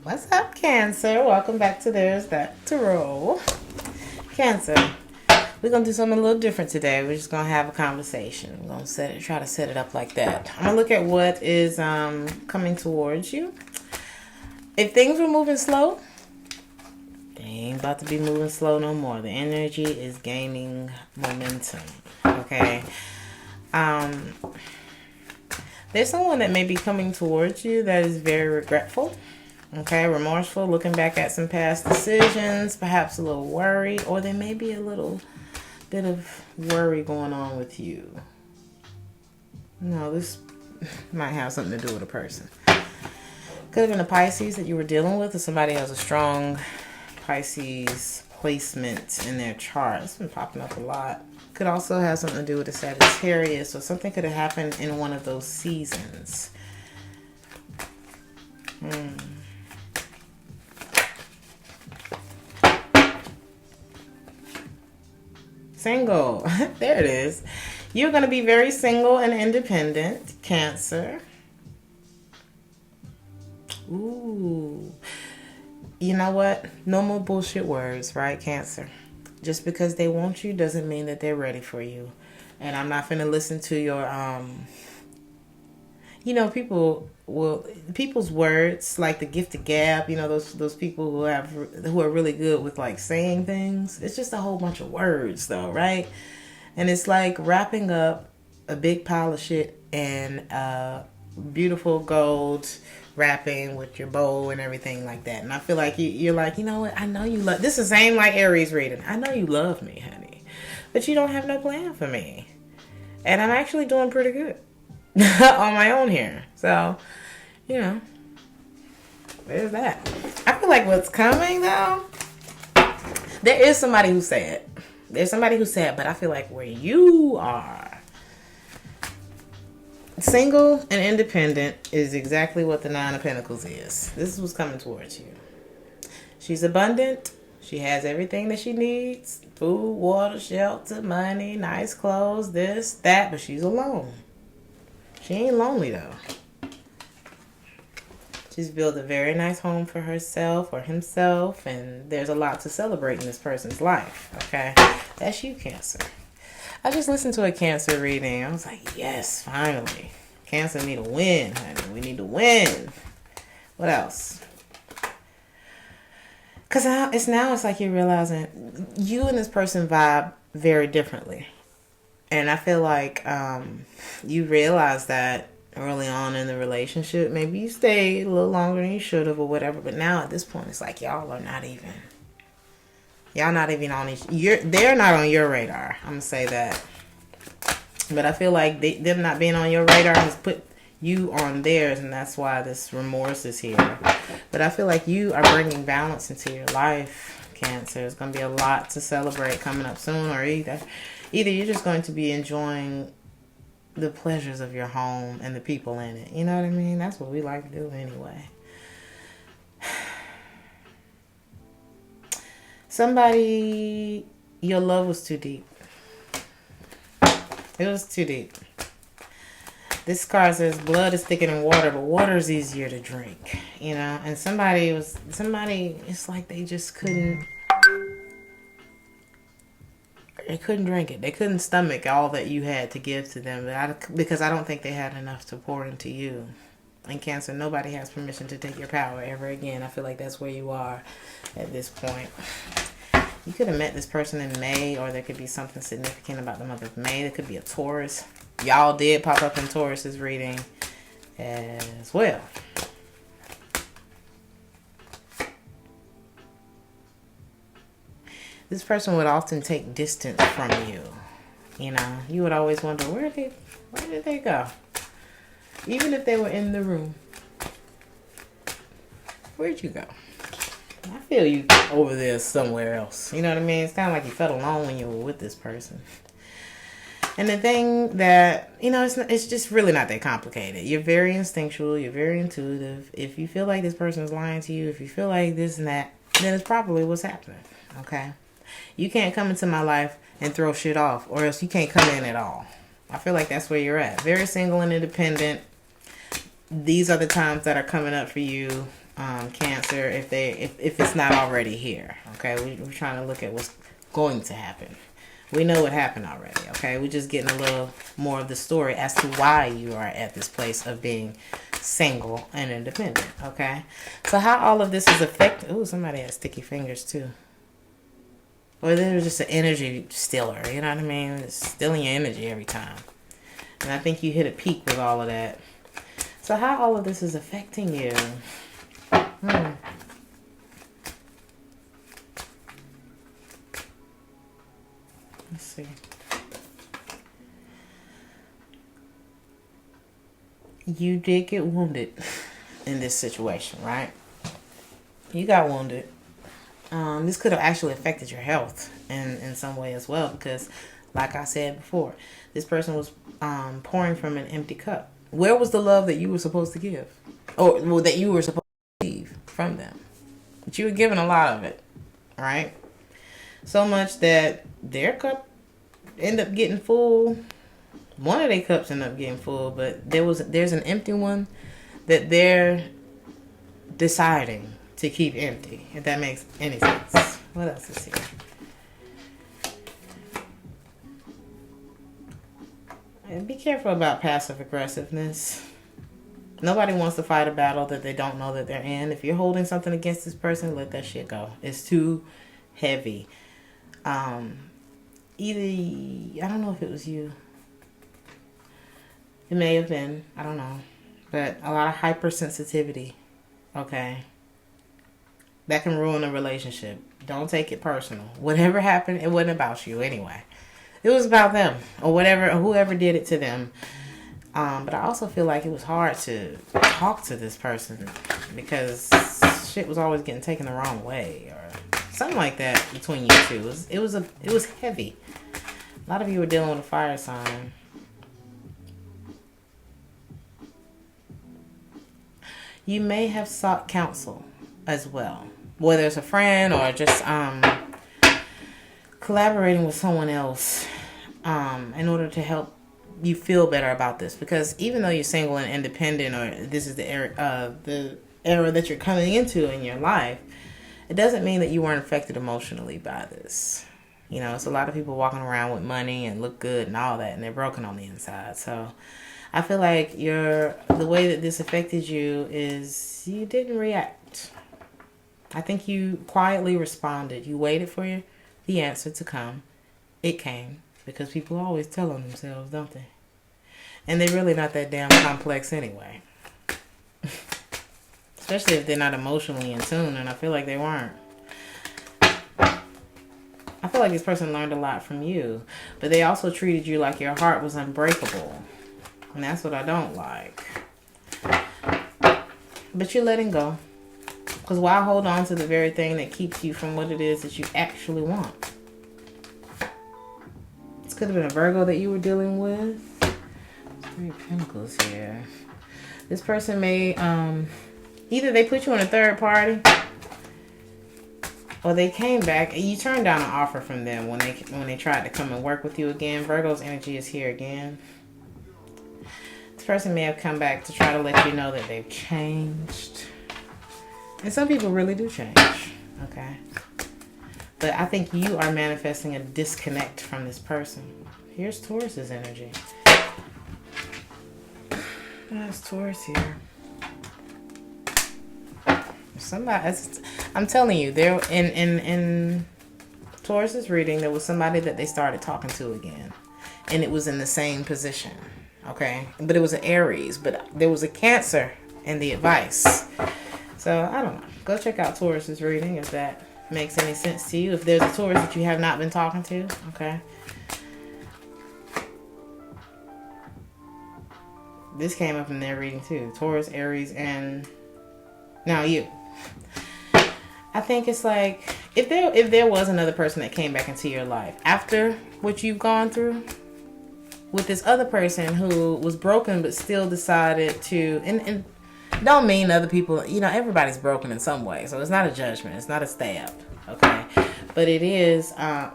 What's up, Cancer? Welcome back to Theresthattarot. Cancer, we're going to do something a little different today. We're just going to have a conversation. We're going to try to set it up like that. I'm going to look at what is coming towards you. If things were moving slow, they ain't about to be moving slow no more. The energy is gaining momentum. Okay? There's someone that may be coming towards you that is very regretful. Okay, remorseful, looking back at some past decisions, perhaps a little worried, or there may be a little bit of worry going on with you. No, this might have something to do with a person. Could have been a Pisces that you were dealing with, or somebody has a strong Pisces placement in their chart. It's been popping up a lot. Could also have something to do with a Sagittarius, or something could have happened in one of those seasons. Single. There it is. You're going to be very single and independent, Cancer. Ooh. You know what? No more bullshit words, right, Cancer? Just because they want you doesn't mean that they're ready for you. And I'm not finna listen to your people's words, like the gift of gab, those people who are really good with like saying things. It's just a whole bunch of words though, right? And it's like wrapping up a big pile of shit in beautiful gold wrapping with your bow and everything like that. And I feel like you're like, you know what? I know you love this is the same like Aries reading. I know you love me, honey, but you don't have no plan for me. And I'm actually doing pretty good on my own here. So, there's that. I feel like what's coming though, there is somebody who said, but I feel like where you are, single and independent, is exactly what the Nine of Pentacles is. This is what's coming towards you. She's abundant. She has everything that she needs. Food, water, shelter, money, nice clothes, this, that, but she's alone. She ain't lonely though. She's built a very nice home for herself or himself, and there's a lot to celebrate in this person's life. Okay? That's you, Cancer. I just listened to a Cancer reading. I was like, yes, finally. Cancer need a win, honey. We need to win. What else? Because it's like you're realizing you and this person vibe very differently. And I feel like you realize that early on in the relationship. Maybe you stayed a little longer than you should have or whatever. But now at this point, it's like y'all not even on they're not on your radar. I'm going to say that. But I feel like them not being on your radar has put you on theirs, and that's why this remorse is here. But I feel like you are bringing balance into your life, Cancer. There's going to be a lot to celebrate coming up soon, or either you're just going to be enjoying the pleasures of your home and the people in it. You know what I mean? That's what we like to do anyway. Somebody, your love was too deep. It was too deep. This card says blood is thicker than water, but water is easier to drink, and somebody, it's like they just couldn't drink it. They couldn't stomach all that you had to give to them, because I don't think they had enough to pour into you. And Cancer, nobody has permission to take your power ever again. I feel like that's where you are at this point. You could have met this person in May, or there could be something significant about the month of May. There could be a Taurus. Y'all did pop up in Taurus's reading as well. This person would often take distance from you. You would always wonder, where did they go? Even if they were in the room. Where'd you go? I feel you over there somewhere else. You know what I mean? It's kind of like you felt alone when you were with this person. And the thing that, it's just really not that complicated. You're very instinctual. You're very intuitive. If you feel like this person is lying to you, if you feel like this and that, then it's probably what's happening. Okay? You can't come into my life and throw shit off, or else you can't come in at all. I feel like that's where you're at. Very single and independent. These are the times that are coming up for you. Cancer, if it's not already here. Okay, we're trying to look at what's going to happen. We know what happened already. Okay, we're just getting a little more of the story as to why you are at this place of being single and independent. Okay, so how all of this is affecting. Ooh, somebody has sticky fingers too. Or there's just an energy stealer. You know what I mean? It's stealing your energy every time. And I think you hit a peak with all of that. So how all of this is affecting you? Let's see. You did get wounded in this situation, right? You got wounded. This could have actually affected your health in some way as well, because like I said before, this person was pouring from an empty cup. Where was the love that you were supposed to give? Or well, that you were supposed to receive from them? But you were given a lot of it, right? So much that their cup ended up getting full. One of their cups ended up getting full, but there's an empty one that they're deciding to keep empty, if that makes any sense. What else is here? And be careful about passive aggressiveness. Nobody wants to fight a battle that they don't know that they're in. If you're holding something against this person, let that shit go. It's too heavy. I don't know if it was you. It may have been. I don't know. But a lot of hypersensitivity. Okay. That can ruin a relationship. Don't take it personal. Whatever happened, it wasn't about you anyway. It was about them or whatever, or whoever did it to them. But I also feel like it was hard to talk to this person because shit was always getting taken the wrong way or something like that between you two. It was heavy. A lot of you were dealing with a fire sign. You may have sought counsel as well, whether it's a friend or just collaborating with someone else in order to help you feel better about this. Because even though you're single and independent, or this is the era that you're coming into in your life, it doesn't mean that you weren't affected emotionally by this. You know, it's a lot of people walking around with money and look good and all that, and they're broken on the inside. So I feel like the way that this affected you is you didn't react. I think you quietly responded. You waited for the answer to come. It came. Because people always tell on themselves, don't they? And they're really not that damn complex anyway. Especially if they're not emotionally in tune, and I feel like they weren't. I feel like this person learned a lot from you. But they also treated you like your heart was unbreakable. And that's what I don't like. But you're letting go. Because why hold on to the very thing that keeps you from what it is that you actually want? This could have been a Virgo that you were dealing with. Three of Pentacles here. This person may, either they put you in a third party, or they came back and you turned down an offer from them when they tried to come and work with you again. Virgo's energy is here again. This person may have come back to try to let you know that they've changed. And some people really do change. Okay. But I think you are manifesting a disconnect from this person. Here's Taurus's energy. There's Taurus here. Somebody, I'm telling you, there in Taurus's reading, there was somebody that they started talking to again, and it was in the same position. Okay, but it was an Aries, but there was a Cancer in the advice. So I don't know. Go check out Taurus's reading if that makes any sense to you. If there's a Taurus that you have not been talking to, okay. This came up in their reading too. Taurus, Aries, and now you. I think it's like if there was another person that came back into your life after what you've gone through with this other person who was broken but still decided to and don't mean other people, you know, everybody's broken in some way. So it's not a judgment. It's not a stab. Okay. But it is, as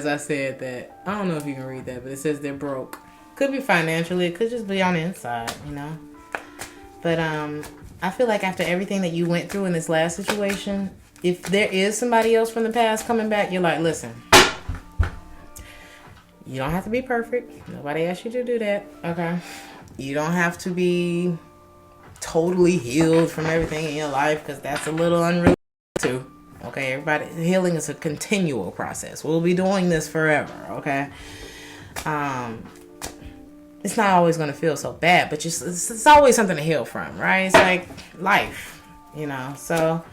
I said that, I don't know if you can read that, but it says they're broke. Could be financially. It could just be on the inside, you know. But I feel like after everything that you went through in this last situation, if there is somebody else from the past coming back, you're like, listen, you don't have to be perfect. Nobody asked you to do that. Okay. You don't have to be totally healed from everything in your life, because that's a little unrealistic too. Okay, everybody, healing is a continual process. We'll be doing this forever. Okay. It's not always going to feel so bad, but just it's always something to heal from, right? It's like life, you know. So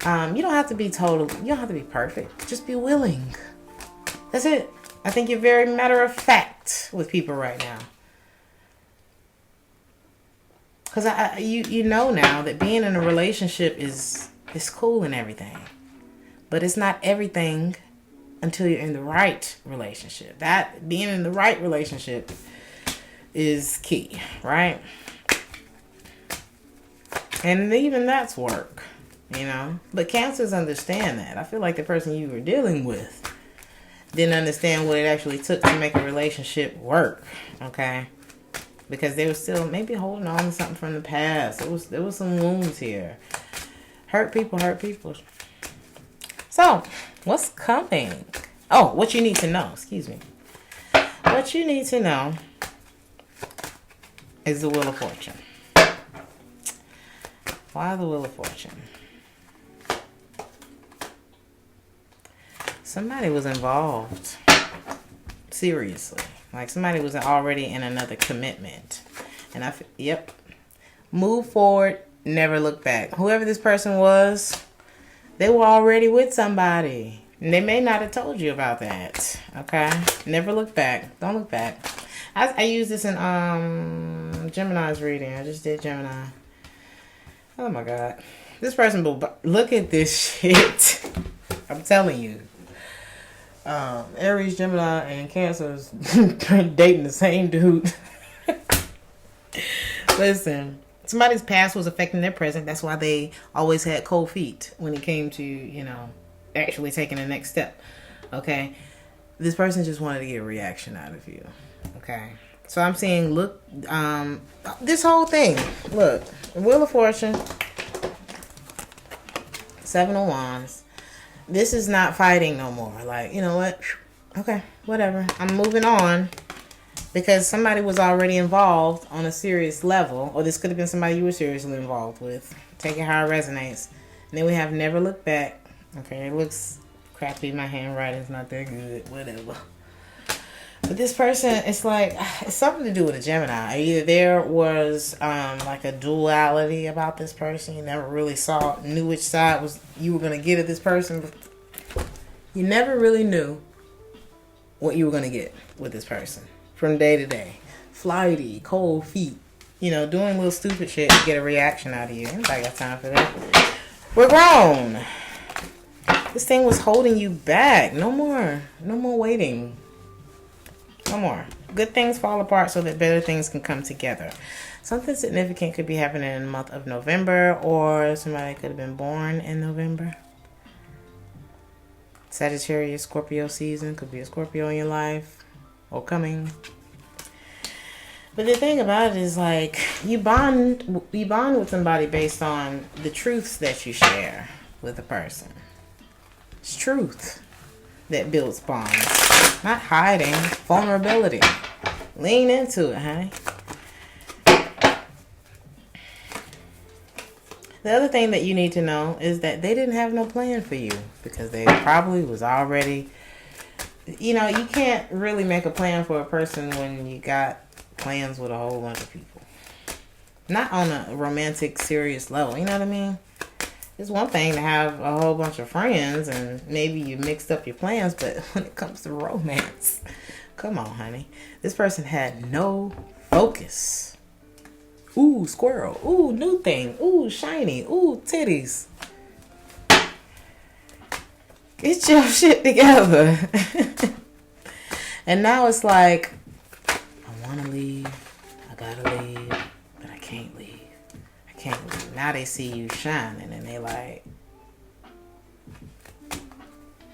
you don't have to be you don't have to be perfect. Just be willing. That's it. I think you're very matter of fact with people right now, because you know now that being in a relationship is cool and everything, but it's not everything until you're in the right relationship. That being in the right relationship is key, right? And even that's work, you know. But Cancers understand that. I feel like the person you were dealing with didn't understand what it actually took to make a relationship work, okay? Because they were still maybe holding on to something from the past. There was some wounds here. Hurt people. So, what's coming? Oh, what you need to know. Excuse me. What you need to know is the Wheel of Fortune. Why the Wheel of Fortune? Somebody was involved. Seriously. Like somebody was already in another commitment. And yep. Move forward, never look back. Whoever this person was, they were already with somebody. And they may not have told you about that. Okay? Never look back. Don't look back. I use this in Gemini's reading. I just did Gemini. Oh my God. This person, look at this shit. I'm telling you. Aries, Gemini, and Cancers dating the same dude. Listen, somebody's past was affecting their present. That's why they always had cold feet when it came to, you know, actually taking the next step. Okay? This person just wanted to get a reaction out of you. Okay? So I'm saying, look, this whole thing. Look, Wheel of Fortune, Seven of Wands. This is not fighting no more. Like, you know what? Okay, whatever. I'm moving on. Because somebody was already involved on a serious level. Or this could have been somebody you were seriously involved with. Take it how it resonates. And then we have never looked back. Okay, it looks crappy. My handwriting's not that good. Whatever. But this person, it's like, it's something to do with a Gemini. Either there was like a duality about this person. You never really knew which side you were going to get at this person. But you never really knew what you were going to get with this person from day to day. Flighty, cold feet, you know, doing little stupid shit to get a reaction out of you. Anybody got time for that? We're grown. This thing was holding you back. No more waiting. No more. Good things fall apart so that better things can come together. Something significant could be happening in the month of November, or somebody could have been born in November. Sagittarius, Scorpio season. Could be a Scorpio in your life or coming. But the thing about it is, like, you bond with somebody based on the truths that you share with a person. It's truth that builds bonds. Not hiding. Vulnerability. Lean into it, honey. The other thing that you need to know is that they didn't have no plan for you. Because they probably was already... You know, you can't really make a plan for a person when you got plans with a whole bunch of people. Not on a romantic, serious level. You know what I mean? It's one thing to have a whole bunch of friends and maybe you mixed up your plans, but when it comes to romance, come on, honey. This person had no focus. Ooh, squirrel. Ooh, new thing. Ooh, shiny. Ooh, titties. Get your shit together. And now it's like, I want to leave. I gotta leave. But I can't leave. Can't leave. Now they see you shining and they like,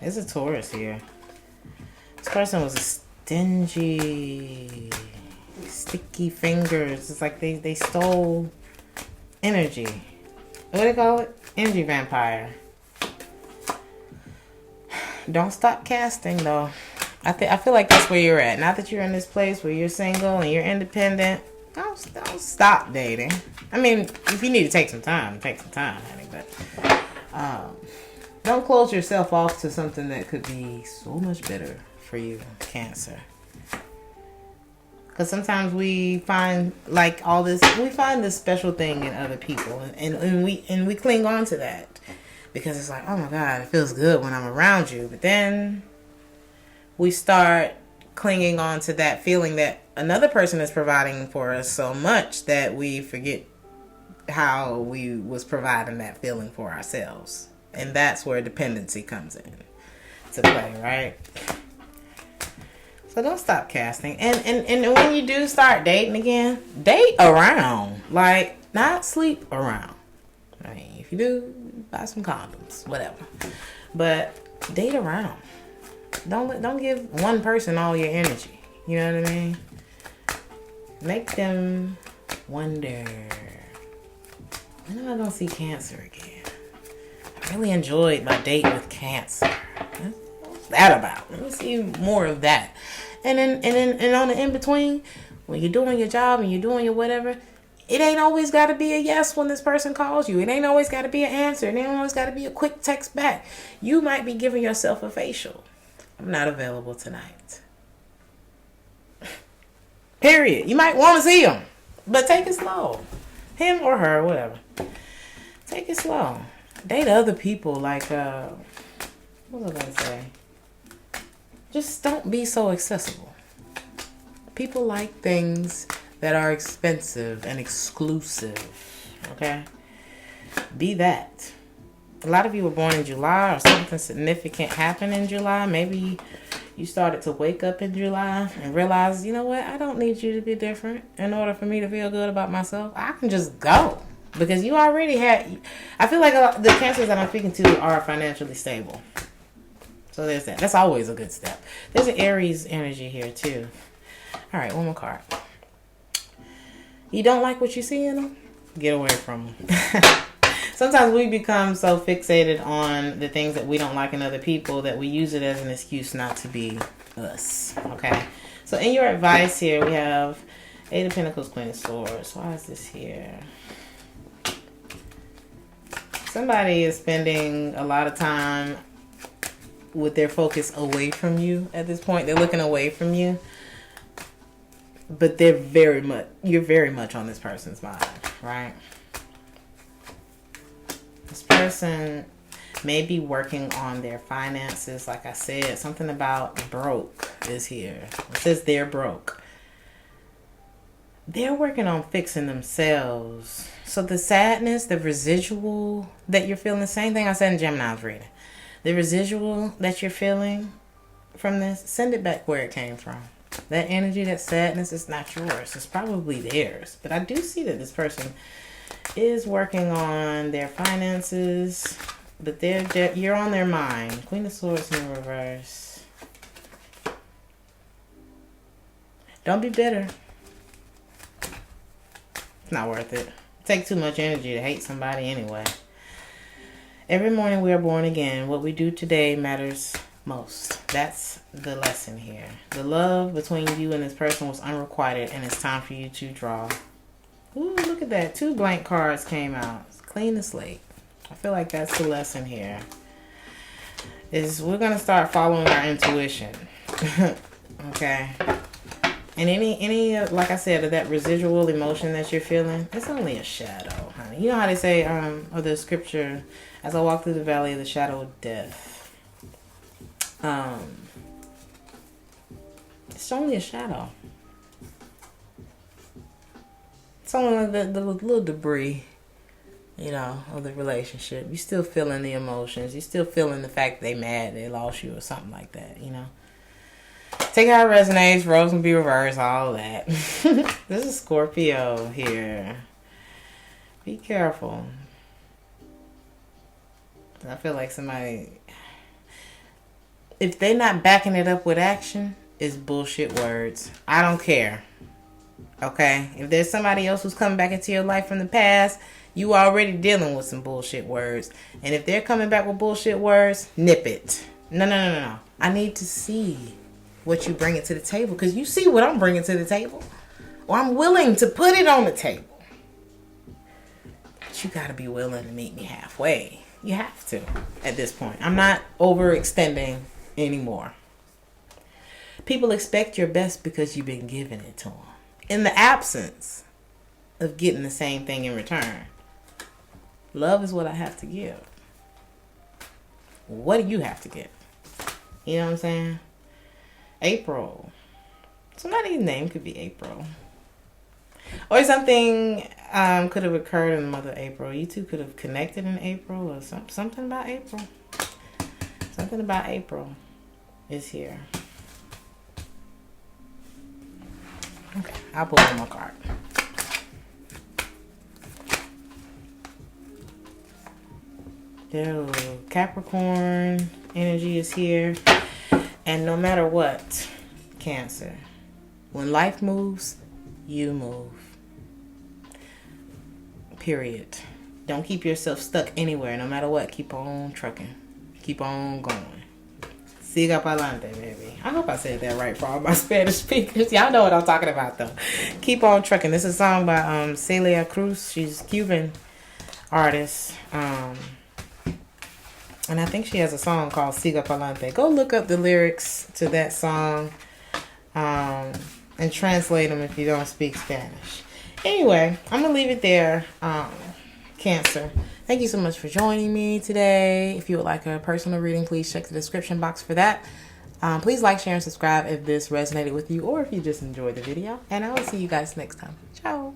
there's a Taurus here. This person was a stingy, sticky fingers. It's like they stole energy. What do they call it? Energy vampire. Don't stop casting though. I feel like that's where you're at. Not that you're in this place where you're single and you're independent. Don't stop dating. I mean, if you need to take some time, honey. But don't close yourself off to something that could be so much better for you, Cancer. Because sometimes we find like all this, we find this special thing in other people, and we cling on to that because it's like, oh my God, it feels good when I'm around you. But then we start clinging on to that feeling that another person is providing for us so much that we forget how we was providing that feeling for ourselves. And that's where dependency comes in to play, right? So don't stop casting. And when you do start dating again, date around. Like, not sleep around. I mean, if you do, buy some condoms, whatever. But date around. Don't give one person all your energy. You know what I mean? Make them wonder, when am I going to see Cancer again? I really enjoyed my date with Cancer. What's that about? Let me see more of that. And then on the in-between, when you're doing your job and you're doing your whatever, it ain't always got to be a yes when this person calls you. It ain't always got to be an answer. It ain't always got to be a quick text back. You might be giving yourself a facial. I'm not available tonight. Period. You might want to see him, but take it slow. Him or her, whatever. Take it slow. Date other people. Like, what was I going to say? Just don't be so accessible. People like things that are expensive and exclusive. Okay? Be that. A lot of you were born in July, or something significant happened in July. Maybe you started to wake up in July and realize, you know what? I don't need you to be different in order for me to feel good about myself. I can just go. Because you already had... I feel like the Cancers that I'm speaking to are financially stable. So there's that. That's always a good step. There's an Aries energy here too. All right, one more card. You don't like what you see in them? Get away from them. Sometimes we become so fixated on the things that we don't like in other people that we use it as an excuse not to be us. Okay? So in your advice here, we have Eight of Pentacles, Queen of Swords. Why is this here? Somebody is spending a lot of time with their focus away from you at this point. They're looking away from you. But you're very much on this person's mind, right? This person may be working on their finances. Like I said, something about broke is here. It says they're broke. They're working on fixing themselves. So the sadness, the residual that you're feeling, the same thing I said in Gemini's reading. The residual that you're feeling from this, send it back where it came from. That energy, that sadness is not yours. It's probably theirs. But I do see that this person is working on their finances, but you're on their mind. Queen of Swords in reverse. Don't be bitter. It's not worth it. Take too much energy to hate somebody anyway. Every morning we are born again. What we do today matters most. That's the lesson here. The love between you and this person was unrequited, and it's time for you to draw. Ooh, look at that. 2 blank cards came out. Clean the slate. I feel like that's the lesson here. Is we're going to start following our intuition. Okay? And any like I said, of that residual emotion that you're feeling, it's only a shadow, honey. You know how they say, of the scripture, as I walk through the valley of the shadow of death. It's only a shadow. It's only the little debris, you know, of the relationship. You're still feeling the emotions. You're still feeling the fact they mad they lost you or something like that, you know. Take out resonates, roles can be reversed, all of that. This is Scorpio here. Be careful. I feel like somebody, if they're not backing it up with action, it's bullshit words. I don't care. Okay? If there's somebody else who's coming back into your life from the past, You already dealing with some bullshit words. And if they're coming back with bullshit words, nip it. No. I need to see what you bring it to the table. Because you see what I'm bringing to the table. Or I'm willing to put it on the table. But you got to be willing to meet me halfway. You have to at this point. I'm not overextending anymore. People expect your best because you've been giving it to them. In the absence of getting the same thing in return. Love is what I have to give. What do you have to give? You know what I'm saying? April. Somebody's name could be April. Or something could have occurred in the month of April. You two could have connected in April or something about April. Something about April is here. Okay, I'll pull one more card. There, Capricorn energy is here. And no matter what, Cancer, when life moves, you move. Period. Don't keep yourself stuck anywhere. No matter what, keep on trucking. Keep on going. Siga pa'lante, baby. I hope I said that right for all my Spanish speakers. Y'all know what I'm talking about, though. Keep on trucking. This is a song by Celia Cruz. She's a Cuban artist. And I think she has a song called Siga Pa'lante. Go look up the lyrics to that song and translate them if you don't speak Spanish. Anyway, I'm going to leave it there. Cancer. Thank you so much for joining me today. If you would like a personal reading, please check the description box for that. Please like, share, and subscribe if this resonated with you or if you just enjoyed the video. And I will see you guys next time. Ciao.